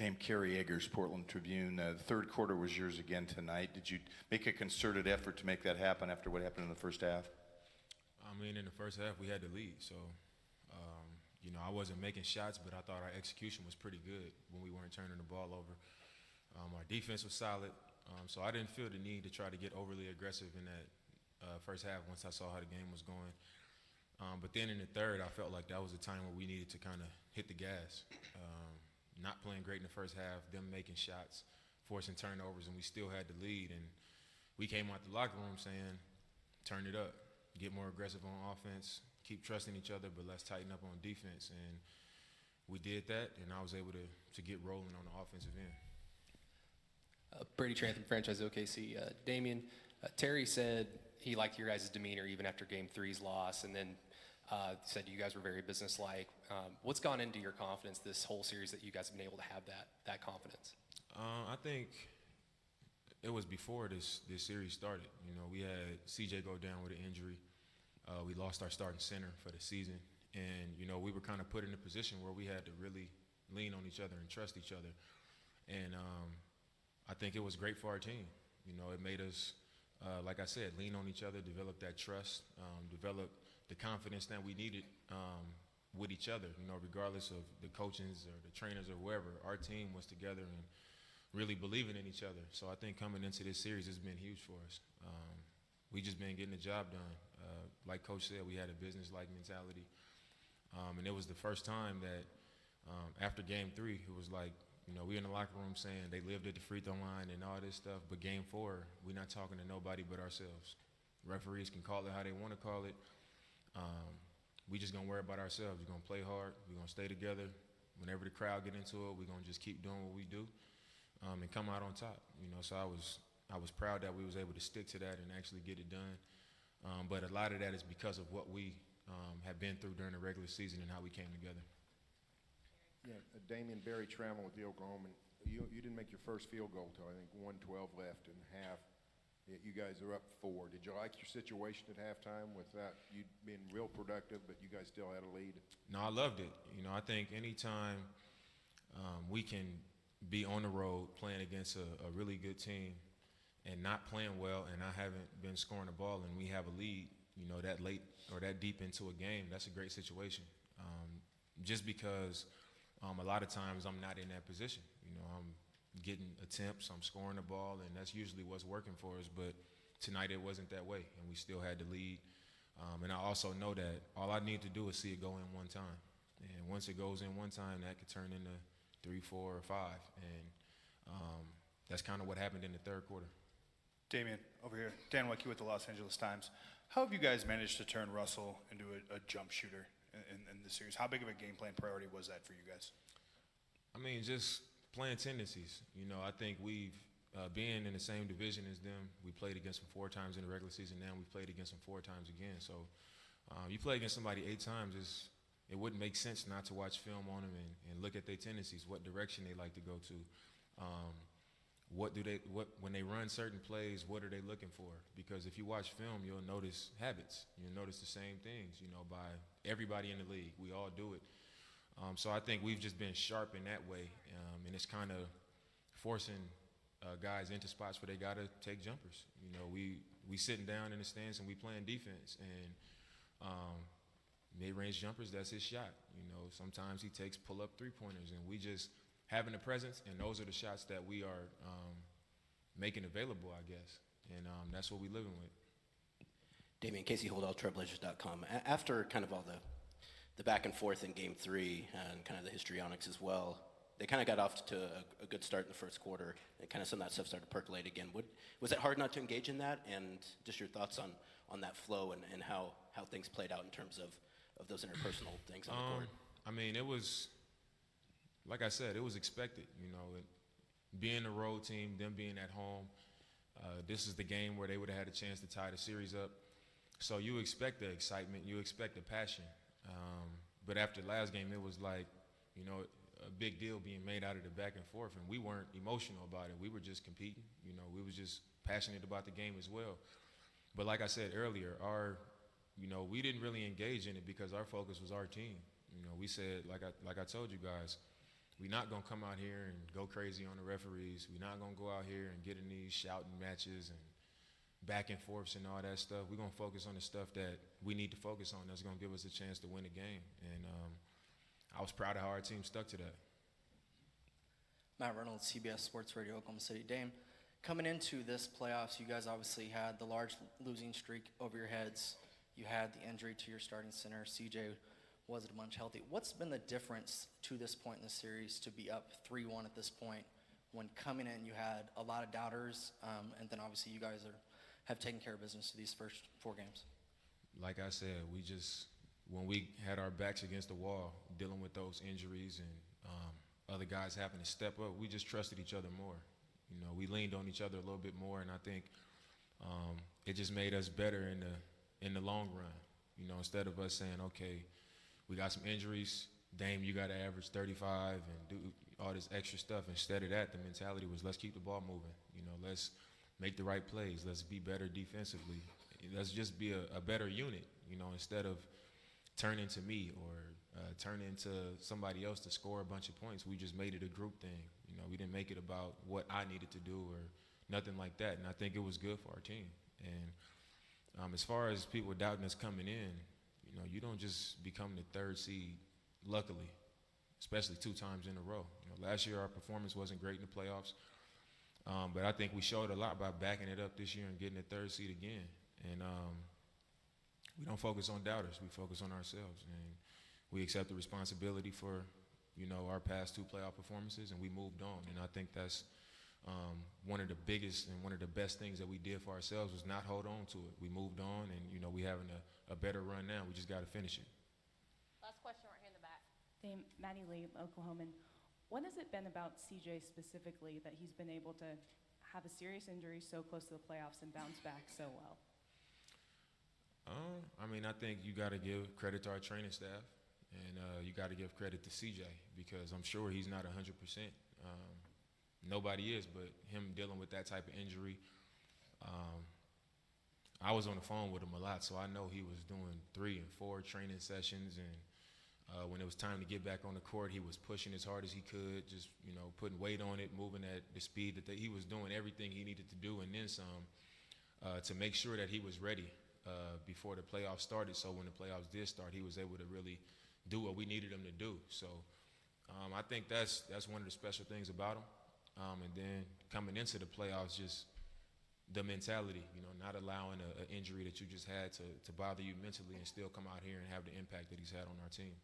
name Kerry Eggers, Portland Tribune. The third quarter was yours again tonight. Did you make a concerted effort to make that happen after what happened in the first half? I mean, in the first half, we had the lead. So, you know, I wasn't making shots, but I thought our execution was pretty good when we weren't turning the ball over. Our defense was solid. So I didn't feel the need to try to get overly aggressive in that first half once I saw how the game was going. But then in the third, I felt like that was a time where we needed to kind of hit the gas. Not playing great in the first half, them making shots, forcing turnovers, and we still had the lead. And we came out the locker room saying, turn it up, get more aggressive on offense, keep trusting each other, but let's tighten up on defense. And we did that, and I was able to get rolling on the offensive end. Brady Trantham, franchise OKC. Damian, Terry said he liked your guys' demeanor even after Game 3's loss, and then said you guys were very businesslike. What's gone into your confidence this whole series that you guys have been able to have that confidence? I think it was before this series started. You know, we had CJ go down with an injury. We lost our starting center for the season, and you know we were kind of put in a position where we had to really lean on each other and trust each other. And I think it was great for our team. You know, it made us, like I said, lean on each other, develop that trust, develop the confidence that we needed with each other. You know, regardless of the coaches or the trainers or whoever, our team was together and really believing in each other. So I think coming into this series has been huge for us. We just been getting the job done. Like Coach said, we had a business-like mentality. And it was the first time that after Game 3, it was like, you know, we in the locker room saying they lived at the free throw line and all this stuff, but Game 4, we're not talking to nobody but ourselves. Referees can call it how they want to call it. We just going to worry about ourselves. We're going to play hard. We're going to stay together. Whenever the crowd get into it, we're going to just keep doing what we do and come out on top. You know, so I was proud that we was able to stick to that and actually get it done. But a lot of that is because of what we have been through during the regular season and how we came together. Yeah, Damian, Barry Trammell with the Oklahoma. You didn't make your first field goal till I think 1:12 left in half. You guys are up 4. Did you like your situation at halftime with that? You being real productive, but you guys still had a lead. No, I loved it. You know, I think anytime we can be on the road playing against a really good team and not playing well, and I haven't been scoring the ball, and we have a lead, you know, that late or that deep into a game, that's a great situation. Just because a lot of times I'm not in that position. You know, I'm getting attempts, I'm scoring the ball, and that's usually what's working for us. But tonight it wasn't that way, and we still had the lead. And I also know that all I need to do is see it go in one time. And once it goes in one time, that could turn into 3, 4, or 5. And that's kind of what happened in the third quarter. Damian, over here. Dan Wecke with the Los Angeles Times. How have you guys managed to turn Russell into a jump shooter in this series? How big of a game plan priority was that for you guys? I mean, just playing tendencies. You know, I think we've, being in the same division as them, we played against them 4 times in the regular season. Now we've played against them 4 times again. So you play against somebody 8 times, it wouldn't make sense not to watch film on them and look at their tendencies, what direction they like to go to. When they run certain plays, what are they looking for? Because if you watch film, you'll notice habits. You'll notice the same things, you know, by everybody in the league. We all do it. So I think we've just been sharp in that way, and it's kind of forcing guys into spots where they got to take jumpers. You know, we sitting down in the stands and we playing defense, and mid-range jumpers, that's his shot. You know, sometimes he takes pull-up three-pointers, and we just having the presence, and those are the shots that we are making available, I guess. And that's what we're living with. Damian, Casey Holdall, Trailblazers.com. After kind of all the back and forth in Game 3 and kind of the histrionics as well, they kind of got off to a good start in the first quarter, and kind of some of that stuff started to percolate again. Was it hard not to engage in that? And just your thoughts on that flow and how things played out in terms of those interpersonal things on the court? I mean, it was, like I said, it was expected. You know, being a road team, them being at home, this is the game where they would have had a chance to tie the series up. So you expect the excitement, you expect the passion. But after the last game, it was like, you know, a big deal being made out of the back and forth, and we weren't emotional about it. We were just competing. You know, we was just passionate about the game as well. But like I said earlier, we didn't really engage in it because our focus was our team. You know, we said, like I told you guys, we're not going to come out here and go crazy on the referees. We're not going to go out here and get in these shouting matches and back and forths and all that stuff. We're going to focus on the stuff that we need to focus on that's going to give us a chance to win the game. And I was proud of how our team stuck to that. Matt Reynolds, CBS Sports Radio, Oklahoma City. Dame, coming into this playoffs, you guys obviously had the large losing streak over your heads. You had the injury to your starting center. CJ wasn't much healthy. What's been the difference to this point in the series to be up 3-1 at this point when coming in you had a lot of doubters, and then obviously you guys have taken care of business these first 4 games? Like I said, when we had our backs against the wall, dealing with those injuries and other guys having to step up, we just trusted each other more. You know, we leaned on each other a little bit more, and I think it just made us better in the long run. You know, instead of us saying, okay, we got some injuries, Dame, you got to average 35 and do all this extra stuff. Instead of that, the mentality was, let's keep the ball moving. You know, let's make the right plays. Let's be better defensively. Let's just be a better unit, you know, instead of turn into me or turn into somebody else to score a bunch of points. We just made it a group thing. You know, we didn't make it about what I needed to do or nothing like that. And I think it was good for our team. And as far as people doubting us coming in, you know, you don't just become the 3rd seed, luckily, especially 2 times in a row. You know, last year our performance wasn't great in the playoffs, but I think we showed a lot by backing it up this year and getting the 3rd seed again. And we don't focus on doubters. We focus on ourselves. And we accept the responsibility for, you know, our past 2 playoff performances, and we moved on. And I think that's one of the biggest and one of the best things that we did for ourselves was not hold on to it. We moved on, and, you know, we having a better run now. We just got to finish it. Last question right here in the back. Dame, Maddie Lee, Oklahoman. What has it been about CJ specifically that he's been able to have a serious injury so close to the playoffs and bounce back so well? I mean, I think you got to give credit to our training staff, and you got to give credit to CJ because I'm sure he's not 100%. Nobody is, but him dealing with that type of injury. I was on the phone with him a lot, so I know he was doing 3 and 4 training sessions, and when it was time to get back on the court, he was pushing as hard as he could, just, you know, putting weight on it, moving at the speed that he was doing everything he needed to do and then some to make sure that he was ready before the playoffs started. So when the playoffs did start, he was able to really do what we needed him to do. So I think that's one of the special things about him. And then coming into the playoffs, just the mentality, you know, not allowing an injury that you just had to bother you mentally and still come out here and have the impact that he's had on our team.